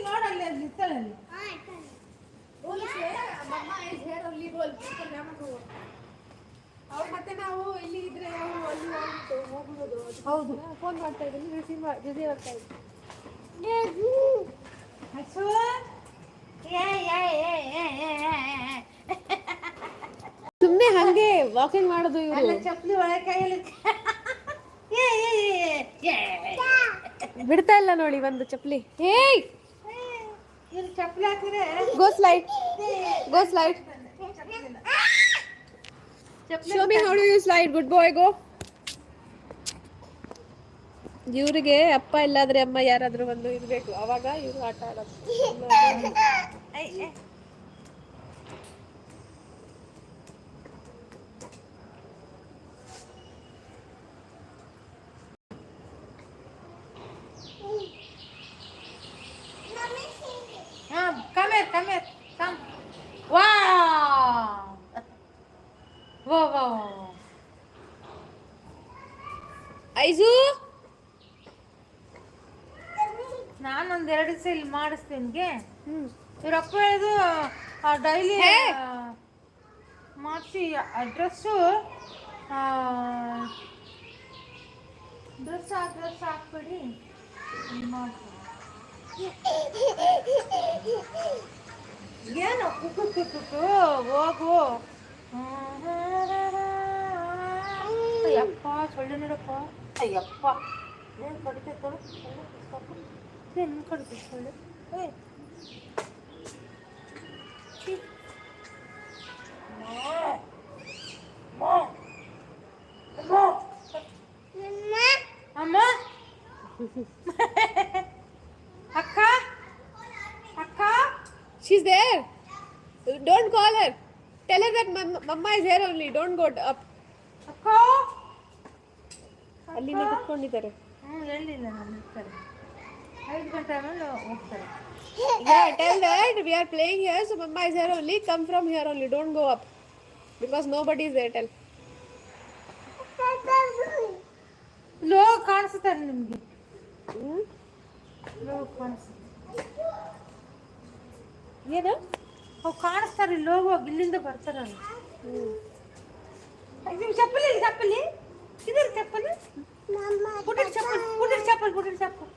ನೋಡಲ್ಲಿ ಇರ್ತಾಳೆ ಅವ್ರು ಮತ್ತೆ ನಾವು ಇಲ್ಲಿ ಇದ್ರೆ ಅವರು ಅಲ್ಲಿ ಹೋಗ್ಬೋದು. ಹೌದು, ಫೋನ್ ಮಾಡ್ತಾ ಇದ್ದೀನಿ, ಬಿಸಿ ಆಗ್ತಾ ಇದ್ದೀನಿ. ಸುಮ್ಮನೆ ಹಂಗೆ ವಾಕಿಂಗ್ ಮಾಡೋದು ಇವರು. ಚಪ್ಪಲಿ ಒಳಗೆ ಕೈಯಲ್ಲಿ ಬಿಡ್ತಾ ಇಲ್ಲ ನೋಡಿ ಒಂದು ಚಪ್ಪಲಿ. ಹೇಯ್ ಚಪ್ಪಲಿ ಹಾಕಿದ್ರೆ go slide, go slide. Show me how do you slide, good boy, go. ಇವ್ರಿಗೆ ಅಪ್ಪ ಇಲ್ಲಾದ್ರೆ ಅಮ್ಮ ಯಾರಾದ್ರೂ ಒಂದು ಇರ್ಬೇಕು, ಅವಾಗ ಇವ್ರು ಆಟ ಆಡೋದು. Come here, come here, come. Wow! Wow. ಐಜು, ನಾನೊಂದು 2 ದಿವಸ ಇಲ್ಲಿ ಮಾಡಿಸ್ತೀನಿ. ಇವ್ರಪ್ಪ ಹೇಳಿದು ಡೈಲಿ ಮಾಡಿಸಿ ಡ್ರೆಸ್ಸು ಡ್ರೆಸ್ ಹಾಕ್ಬಿಡಿ ಮಾಡ್ತೀನಿ. ಏನು ಕುಕ್ಕು ಹೋಗು. ಅಯ್ಯಪ್ಪ ಸೊಳ್ಳೆ ನೋಡಪ್ಪ. ಅಯ್ಯಪ್ಪ ಏನು ಕಡಿತೈತೆ, ಏನು ಕಡಿತೈತೆ ಸೊಳ್ಳೆ. ಅಮ್ಮ ಅಕ್ಕ ಅಕ್ಕ, she's there. Don't call her. Tell her that mama is here only. Don't go up. ಅಕ್ಕ ಅಲ್ಲಿ ಕೂತ್ಕೊಂಡಿದ್ದಾರೆ. ಹೇಳಿಲ್ಲ ನಾನು ಇರ್ತಾರೆ. 5 ಗಂಟೆ ಆಮೇಲೆ ಹೋಗ್ತಾರೆ. Yeah, tell that we are playing here, so mama is here only. Come from here only. Don't go up because nobody is there. Tell. ಲೋ ಕಾಣಿಸ್ತಾರೆ ನಿಮಗೆ. ಲೋ ಕಾಣಿಸ್ತಾರೆ. ಏನು ಅವು ಕಾಣಿಸ್ತಾರೆ. ಲೋಗೋ ಇಲ್ಲಿಂದ ಬರ್ತಾರಲ್ಲ. ಚಪ್ಪಲಿ ಚಪ್ಪಲಿ ಇದರ ಚಪ್ಪಲಿ ಪುಟ್ಟ ಚಪ್ಪಲ್ ಪುಟ್ಟ ಚಪ್ಪಲ್ ಪುಟ್ಟ ಚಪ್ಪಲ್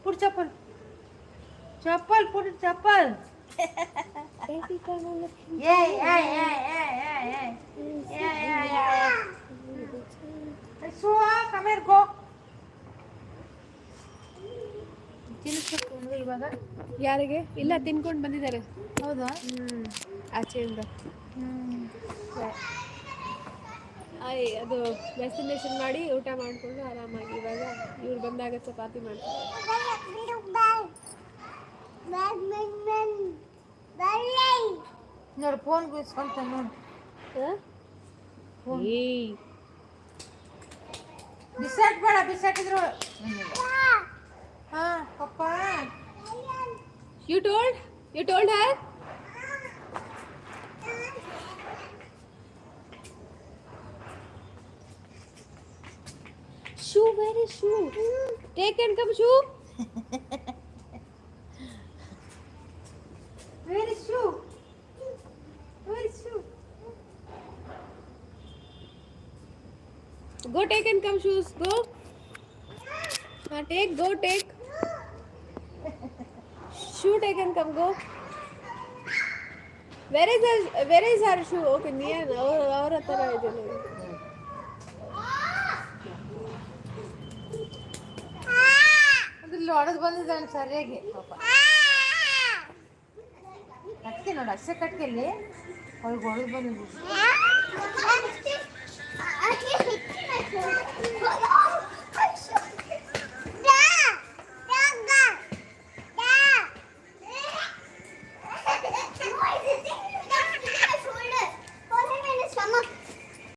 ಪುಟ್ಟ ಚಪ್ಪಲ್ ಚಪ್ಪಲ್ ಪುಟ್ಟ ಚಪ್ಪಲ್. Come here, go. ಇವಾಗ ಯಾರಿಗೆ ಇಲ್ಲ, ತಿನ್ಕೊಂಡು ಬಂದಿದ್ದಾರೆ. ಹೌದಾ? ಆಚೆಯಿಂದ. ಅದು ಡೆಸ್ಟಿನೇಷನ್ ಮಾಡಿ ಊಟ ಮಾಡಿಕೊಂಡು ಆರಾಮಾಗಿ ಇವಾಗ ಇವ್ರು ಬಂದಾಗ ಚಪಾತಿ ಮಾಡ್ತಾರೆ. ನೋಡಿ ಫೋನ್ ಗುಸ್ಕೊಂತ ನೋಡಿ. ಬಿಸಾಟ್ ಬೇಡ, ಬಿಸಾಟಿದ್ರು. ಹಾಂ ಪಪ್ಪ, you told her. Shoe, where is shoe? Take and come shoe. Where is shoe? Where is shoe? Go take and come shoes. Go. Take. Go take. Shoe take and come. Go. Where is her shoe? Okay, near. Our hatra ಇದೆ. ಅದ್ರಲ್ಲಿ ಹೊಡೆದು ಬಂದಿದ್ದಾನೆ ಸರಿಯಾಗಿ ಪಾಪ. ಕಟ್ಕೆ ನೋಡಿ, ಅಷ್ಟೇ ಕಟ್ಕೆಯಲ್ಲಿ ಅವ್ರಿಗೆ ಹೊಡೆದು ಬಂದಿದ್ದು.